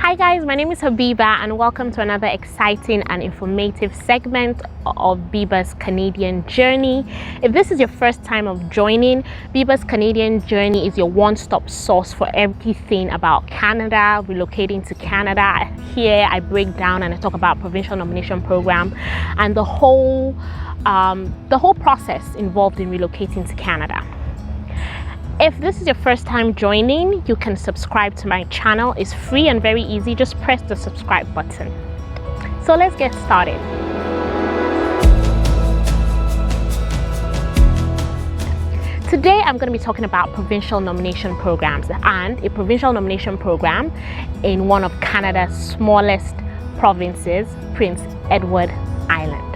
Hi guys, my name is Habiba and welcome to another exciting and informative segment of Biba's Canadian Journey. If this is your first time of joining, Biba's Canadian Journey is your one-stop source for everything about Canada, relocating to Canada. Here I break down and I talk about provincial nomination program and the whole process involved in relocating to Canada. If this is your first time joining, you can subscribe to my channel. It's free and very easy. Just press the subscribe button. So let's get started. Today I'm going to be talking about provincial nomination programs and a provincial nomination program in one of Canada's smallest provinces, Prince Edward Island.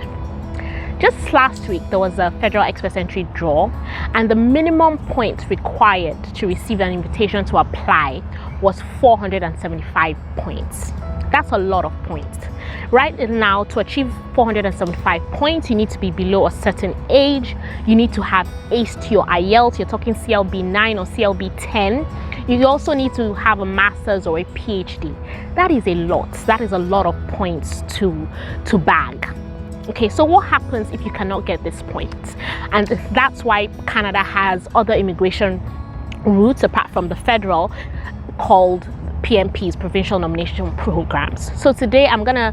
Just last week, there was a federal express entry draw, and the minimum points required to receive an invitation to apply was 475 points. That's a lot of points. Right now, to achieve 475 points, you need to be below a certain age. You need to have aced your IELTS. You're talking CLB 9 or CLB 10. You also need to have a master's or a PhD. That is a lot. That is a lot of points to bag. Okay, so what happens if you cannot get this point? And that's why Canada has other immigration routes apart from the federal called PNPs, provincial nomination programs. So today I'm gonna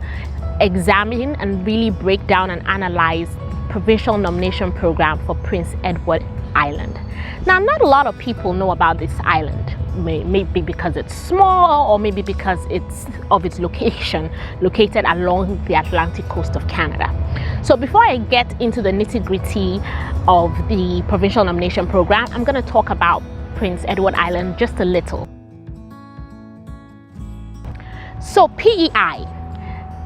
examine and really break down and analyze provincial nomination program for Prince Edward Island. Now, not a lot of people know about this island. Maybe because it's small, or maybe because it's of its location, located along the Atlantic coast of Canada. So before I get into the nitty-gritty of the provincial nomination program, I'm going to talk about Prince Edward Island just a little. So PEI,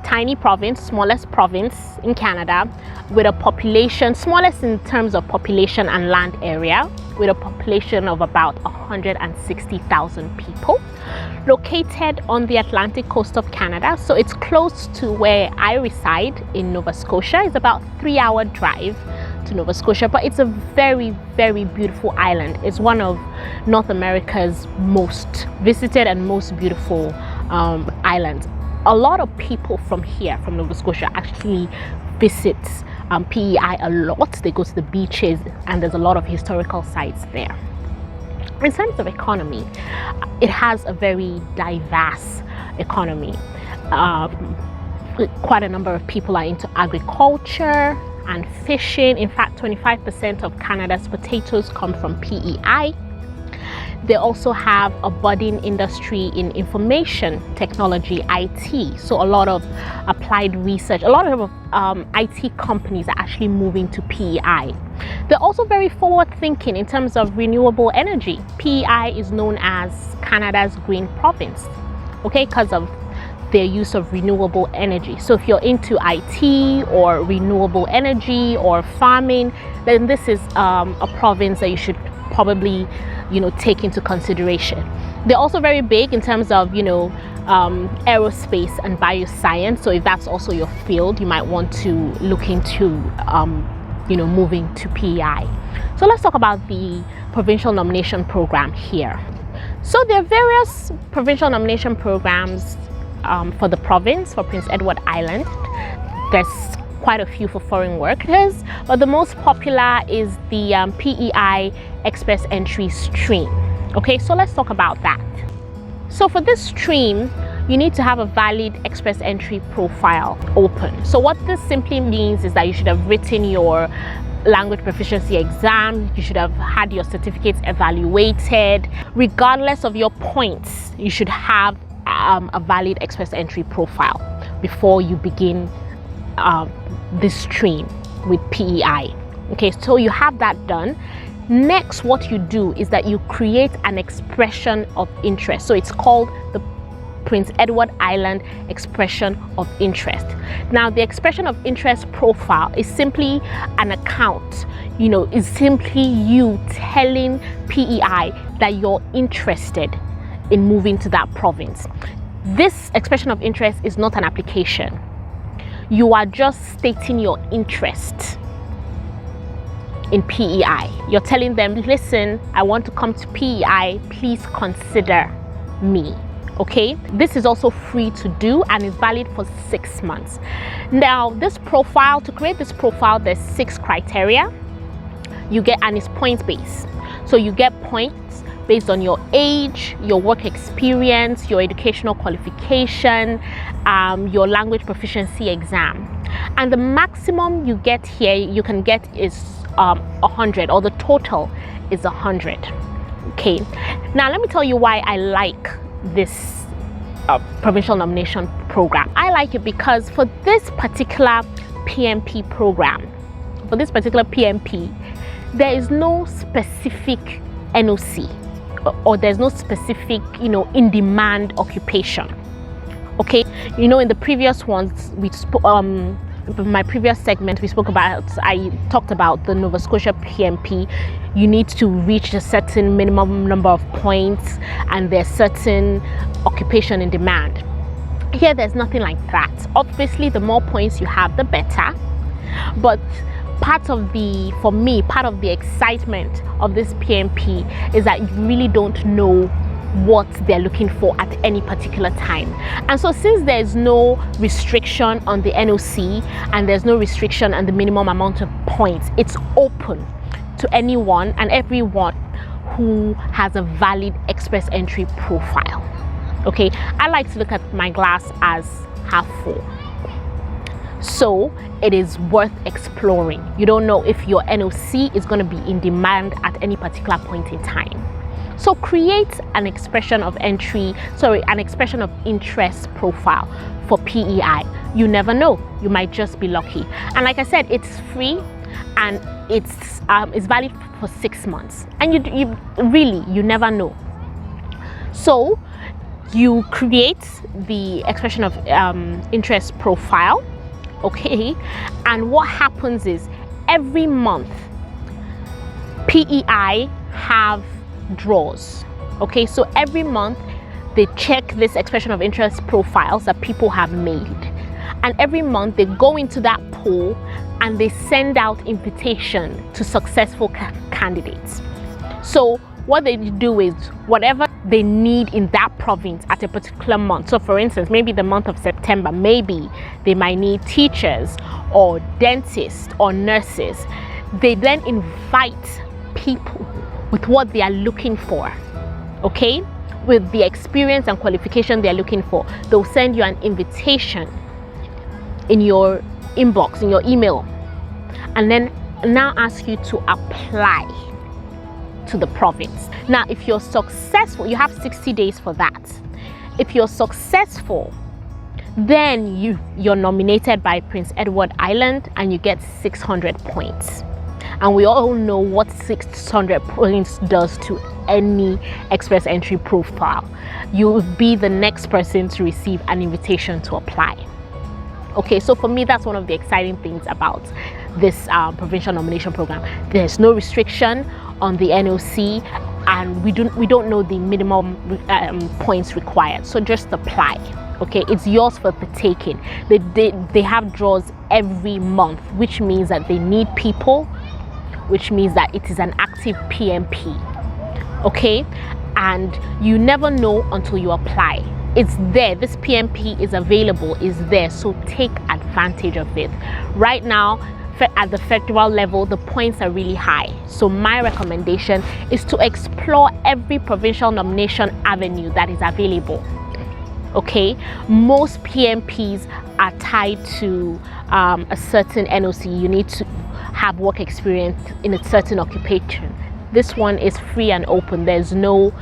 tiny province, smallest province in Canada, with a population, smallest in terms of population and land area, with a population of about 160,000 people, located on the Atlantic coast of Canada. So it's close to where I reside in Nova Scotia. It's about a 3-hour drive to Nova Scotia, but it's a very, very beautiful island. It's one of North America's most visited and most beautiful islands. A lot of people from here, from Nova Scotia, actually visit PEI a lot. They go to the beaches and there's a lot of historical sites there. In terms of economy, it has a very diverse economy. Quite a number of people are into agriculture and fishing. In fact, 25% of Canada's potatoes come from PEI. They also have a budding industry in information technology, IT. So a lot of applied research, a lot of IT companies are actually moving to PEI. They're also very forward thinking in terms of renewable energy. PEI is known as Canada's green province, okay, because of their use of renewable energy. So if you're into IT or renewable energy or farming, then this is a province that you should probably take into consideration. They're also very big in terms of aerospace and bioscience. So if that's also your field, you might want to look into moving to PEI. So let's talk about the provincial nomination program here. So there are various provincial nomination programs for the province, for Prince Edward Island. There's quite a few for foreign workers, but the most popular is the PEI Express Entry Stream. Okay, so let's talk about that. So for this stream, you need to have a valid Express Entry profile open. So what this simply means is that you should have written your language proficiency exam, you should have had your certificates evaluated. Regardless of your points, you should have a valid Express Entry profile before you begin this stream with PEI. Okay, so you have that done. Next, what you do is that you create an expression of interest. So it's called the Prince Edward Island Expression of Interest. Now, the expression of interest profile is simply an account, is simply you telling PEI that you're interested in moving to that province. This expression of interest is not an application. You are just stating your interest in PEI. You're telling them, listen, I want to come to PEI, please consider me. Okay, this is also free to do and is valid for 6 months. Now, this profile, to create this profile, there's 6 criteria you get, and it's points based. So you get points based on your age, your work experience, your educational qualification, your language proficiency exam. And the maximum you get here, you can get is 100, or the total is 100. Okay, now let me tell you why I like this provincial nomination program. I like it because for this particular PNP program, there is no specific NOC, or there's no specific, in-demand occupation. Okay, in the previous ones, my previous segment, I talked about the Nova Scotia PNP. You need to reach a certain minimum number of points, and there's certain occupation in demand. Here, there's nothing like that. Obviously, the more points you have, the better. But part of the excitement of this PNP is that you really don't know what they're looking for at any particular time. And so since there's no restriction on the NOC and there's no restriction on the minimum amount of points, it's open to anyone and everyone who has a valid express entry profile. Okay, I like to look at my glass as half full. So it is worth exploring. You don't know if your NOC is going to be in demand at any particular point in time. So create an expression of interest profile for PEI. You never know, you might just be lucky. And like I said, it's free and it's valid for 6 months. And you never know. So you create the expression of interest profile, okay? And what happens is every month PEI have draws. Okay, so every month they check this expression of interest profiles that people have made, and every month they go into that pool and they send out invitation to successful candidates. So what they do is whatever they need in that province at a particular month. So for instance, maybe the month of September, maybe they might need teachers or dentists or nurses. They then invite people with what they are looking for, okay, with the experience and qualification they are looking for. They'll send you an invitation in your inbox, in your email, and then now ask you to apply to the province. Now, if you're successful, you have 60 days for that. If you're successful, then you're nominated by Prince Edward Island and you get 600 points. And we all know what 600 points does to any express entry profile. You will be the next person to receive an invitation to apply. Okay, so for me, that's one of the exciting things about this provincial nomination program. There's no restriction on the NOC, and we don't know the minimum points required. So just apply. Okay, it's yours for the taking. They have draws every month, which means that they need people, which means that it is an active PNP. Okay, and you never know until you apply. It's there. This PNP is available, is there, so take advantage of it. Right now, at the federal level, the points are really high. So my recommendation is to explore every provincial nomination avenue that is available. Okay, most PNPs are tied to a certain NOC. You need to have work experience in a certain occupation. This one is free and open. There's no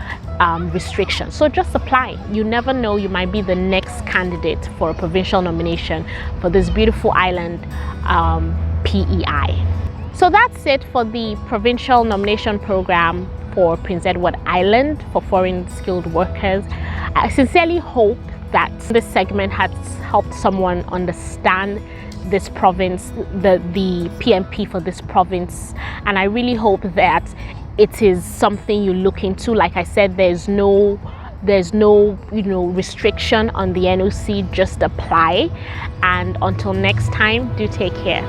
restriction. So just apply. You never know, you might be the next candidate for a provincial nomination for this beautiful island, PEI. So that's it for the provincial nomination program for Prince Edward Island for foreign skilled workers. I sincerely hope that this segment has helped someone understand this province, the PNP for this province, and I really hope that it is something you look into. Like I said, there's no restriction on the NOC. Just apply, and until next time, do take care.